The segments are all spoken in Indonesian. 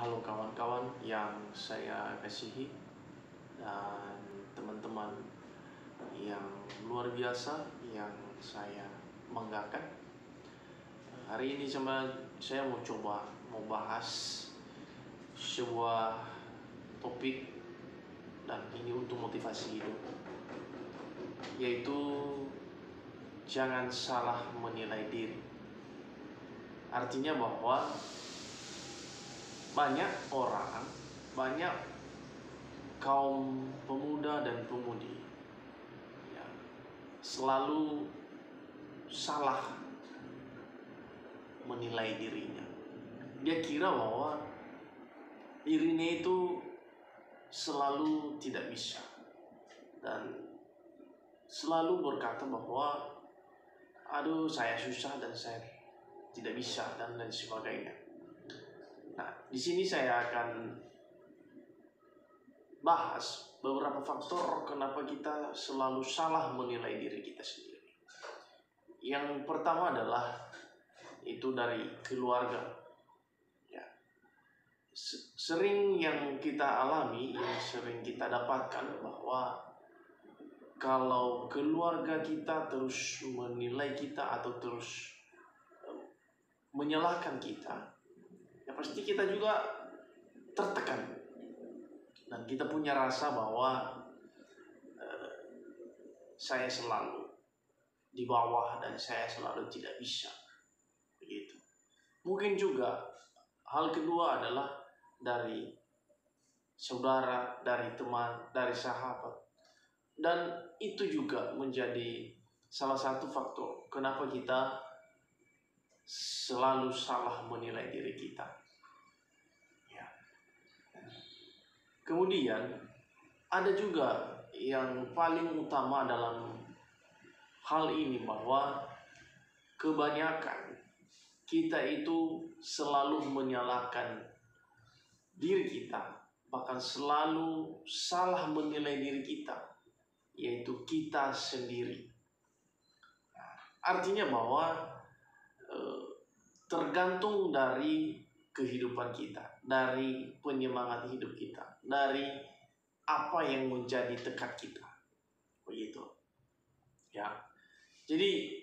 Halo kawan-kawan yang saya kasihi dan teman-teman yang luar biasa yang saya banggakan. Hari ini saya mau bahas sebuah topik, dan ini untuk motivasi hidup, yaitu jangan salah menilai diri. Artinya bahwa banyak orang, banyak kaum pemuda dan pemudi ya, selalu salah menilai dirinya. Dia kira bahwa dirinya itu selalu tidak bisa, dan selalu berkata bahwa aduh saya susah dan saya tidak bisa dan lain sebagainya. Nah, di sini saya akan bahas beberapa faktor kenapa kita selalu salah menilai diri kita sendiri. Yang pertama adalah itu dari keluarga. Ya. Sering yang kita alami, yang sering kita dapatkan bahwa kalau keluarga kita terus menilai kita atau terus menyalahkan kita, ya pasti kita juga tertekan dan kita punya rasa bahwa saya selalu di bawah dan saya selalu tidak bisa, begitu. Mungkin juga hal kedua adalah dari saudara, dari teman, dari sahabat, dan itu juga menjadi salah satu faktor kenapa kita selalu salah menilai diri kita. Ya. Kemudian ada juga yang paling utama dalam hal ini, bahwa kebanyakan kita itu selalu menyalahkan diri kita, bahkan selalu salah menilai diri kita, yaitu kita sendiri. Artinya bahwa tergantung dari kehidupan kita, dari penyemangat hidup kita, dari apa yang menjadi tekad kita, begitu ya. Jadi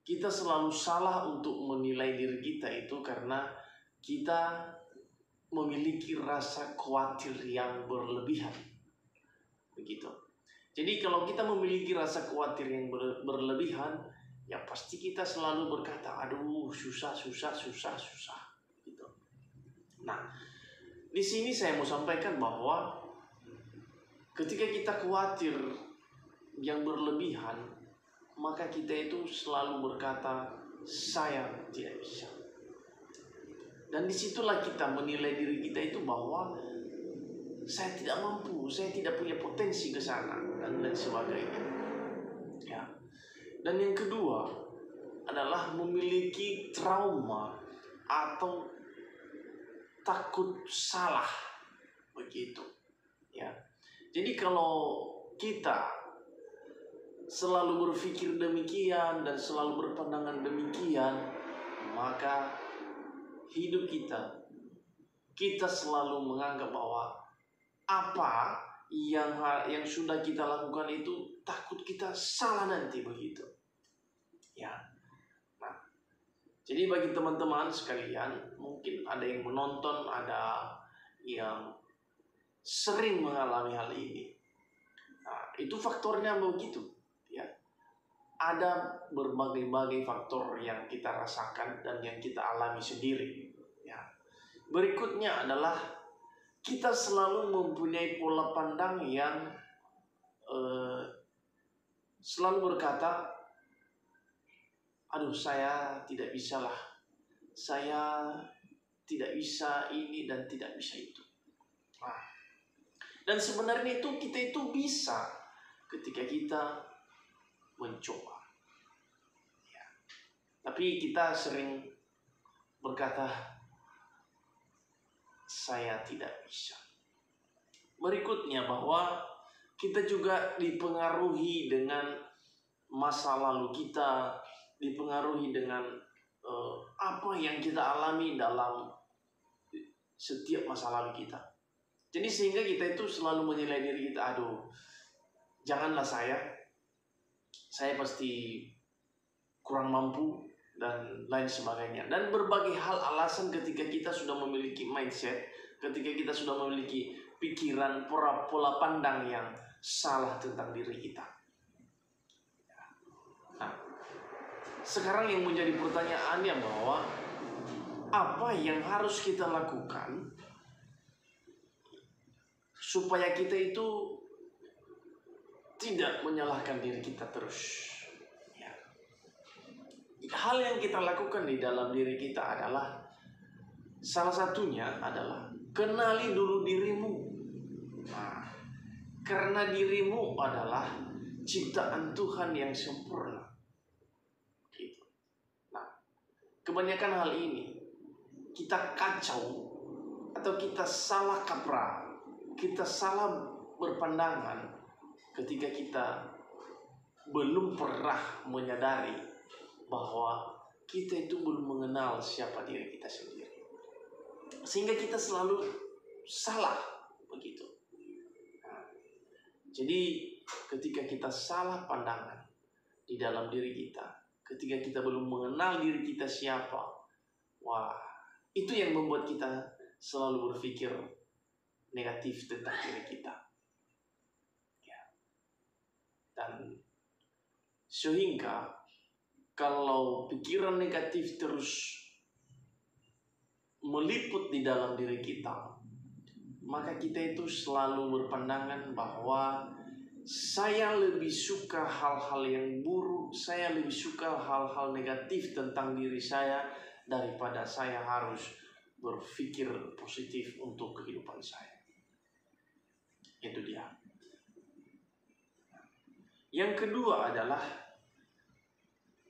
kita selalu salah untuk menilai diri kita itu karena kita memiliki rasa khawatir yang berlebihan, begitu. Jadi kalau kita memiliki rasa khawatir yang berlebihan, ya pasti kita selalu berkata, aduh susah, gitu. Nah, di sini saya mau sampaikan bahwa ketika kita khawatir yang berlebihan, maka kita itu selalu berkata, saya tidak bisa. Dan disitulah kita menilai diri kita itu bahwa saya tidak mampu, saya tidak punya potensi ke sana, dan lain sebagainya. Ya. Dan yang kedua adalah memiliki trauma atau takut salah, begitu. Ya. Jadi kalau kita selalu berpikir demikian dan selalu berpandangan demikian, maka hidup kita selalu menganggap bahwa apa yang sudah kita lakukan itu takut kita salah nanti, begitu ya. Nah, jadi bagi teman-teman sekalian, mungkin ada yang menonton, ada yang sering mengalami hal ini. Nah, itu faktornya begitu ya. Ada berbagai-bagai faktor yang kita rasakan dan yang kita alami sendiri ya. Berikutnya adalah kita selalu mempunyai pola pandang yang selalu berkata, aduh saya tidak bisa lah, saya tidak bisa ini dan tidak bisa itu. Nah, dan sebenarnya kita itu bisa ketika kita mencoba ya. Tapi kita sering berkata, saya tidak bisa. Berikutnya bahwa kita juga dipengaruhi dengan masa lalu kita, dipengaruhi dengan apa yang kita alami dalam setiap masa lalu kita. Jadi sehingga kita itu selalu menilai diri kita, aduh, janganlah saya pasti kurang mampu dan lain sebagainya. Dan berbagai hal alasan ketika kita sudah memiliki mindset, ketika kita sudah memiliki pikiran, pola pandang yang salah tentang diri kita. Nah, sekarang yang menjadi pertanyaannya bahwa apa yang harus kita lakukan supaya kita itu tidak menyalahkan diri kita terus. Ya. Hal yang kita lakukan di dalam diri kita adalah, salah satunya adalah kenali dulu dirimu. Nah, karena dirimu adalah ciptaan Tuhan yang sempurna. Gitu. Nah, kebanyakan hal ini kita kacau atau kita salah kaprah, kita salah berpandangan ketika kita belum pernah menyadari bahwa kita itu belum mengenal siapa diri kita sendiri. Sehingga kita selalu salah begitu. Nah, jadi ketika kita salah pandangan di dalam diri kita, ketika kita belum mengenal diri kita siapa, wah, itu yang membuat kita selalu berpikir negatif tentang diri kita. Ya. Dan sehingga kalau pikiran negatif terus meliput di dalam diri kita, maka kita itu selalu berpandangan bahwa saya lebih suka hal-hal yang buruk, saya lebih suka hal-hal negatif tentang diri saya daripada saya harus berpikir positif untuk kehidupan saya. Itu dia. Yang kedua adalah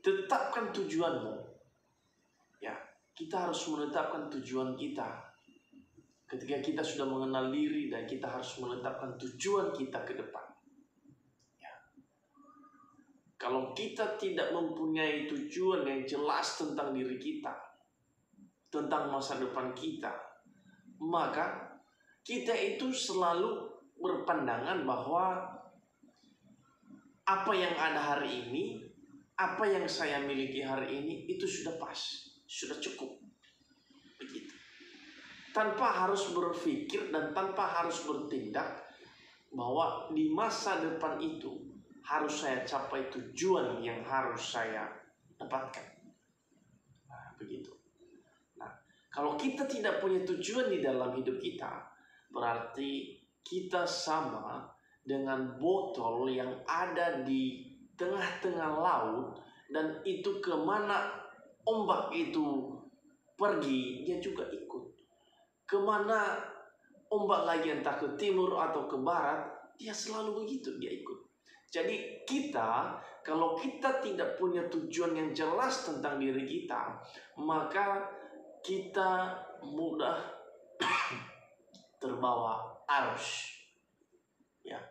tetapkan tujuanmu. Ya, kita harus menetapkan tujuan kita. Ketika kita sudah mengenal diri dan kita harus menetapkan tujuan kita ke depan. Ya. Kalau kita tidak mempunyai tujuan yang jelas tentang diri kita, tentang masa depan kita, maka kita itu selalu berpandangan bahwa apa yang ada hari ini, apa yang saya miliki hari ini, itu sudah pas, sudah cukup. Begitu. Tanpa harus berpikir dan tanpa harus bertindak bahwa di masa depan itu harus saya capai tujuan yang harus saya dapatkan. Nah, begitu. Nah, kalau kita tidak punya tujuan di dalam hidup kita, berarti kita sama dengan botol yang ada di tengah-tengah laut, dan itu kemana ombak itu pergi, dia juga ikut. Kemana ombak lagi, entah ke timur atau ke barat, dia selalu begitu, dia ikut. Jadi kita, kalau kita tidak punya tujuan yang jelas tentang diri kita, maka kita mudah terbawa arus. Ya,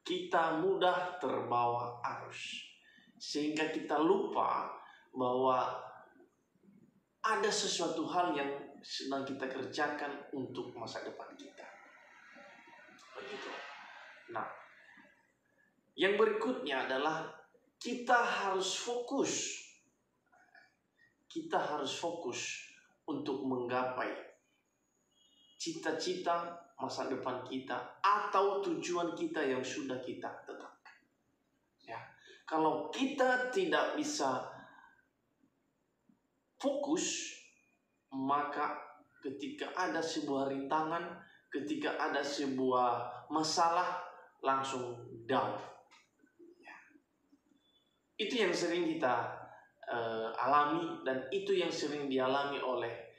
kita mudah terbawa arus. Sehingga kita lupa bahwa ada sesuatu hal yang sedang kita kerjakan untuk masa depan kita. Begitu. Nah, yang berikutnya adalah kita harus fokus. Kita harus fokus untuk menggapai cita-cita masa depan kita atau tujuan kita yang sudah kita tetapkan. Ya, kalau kita tidak bisa fokus, maka ketika ada sebuah rintangan, ketika ada sebuah masalah, langsung down. Ya. Itu yang sering kita alami, dan itu yang sering dialami oleh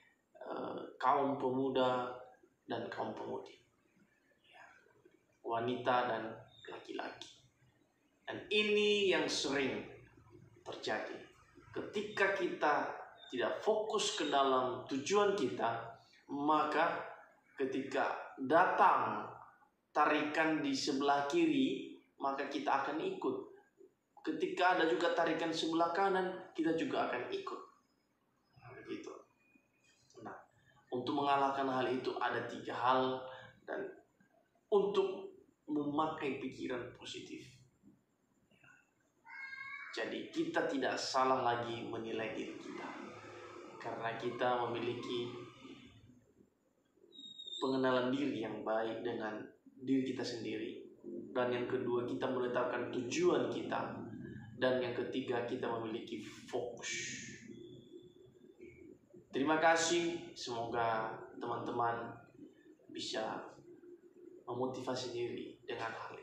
kaum pemuda dan kaum pemudi, ya, wanita dan laki-laki. Dan ini yang sering terjadi ketika kita tidak fokus ke dalam tujuan kita, maka ketika datang tarikan di sebelah kiri, maka kita akan ikut. Ketika ada juga tarikan sebelah kanan, kita juga akan ikut. Nah, begitu. Nah, Untuk mengalahkan hal itu ada 3 hal, dan untuk memakai pikiran positif. Jadi kita tidak salah lagi menilai diri kita, karena kita memiliki pengenalan diri yang baik dengan diri kita sendiri. Dan yang kedua, kita menetapkan tujuan kita. Dan yang ketiga, kita memiliki fokus. Terima kasih, semoga teman-teman bisa memotivasi diri dengan hal ini.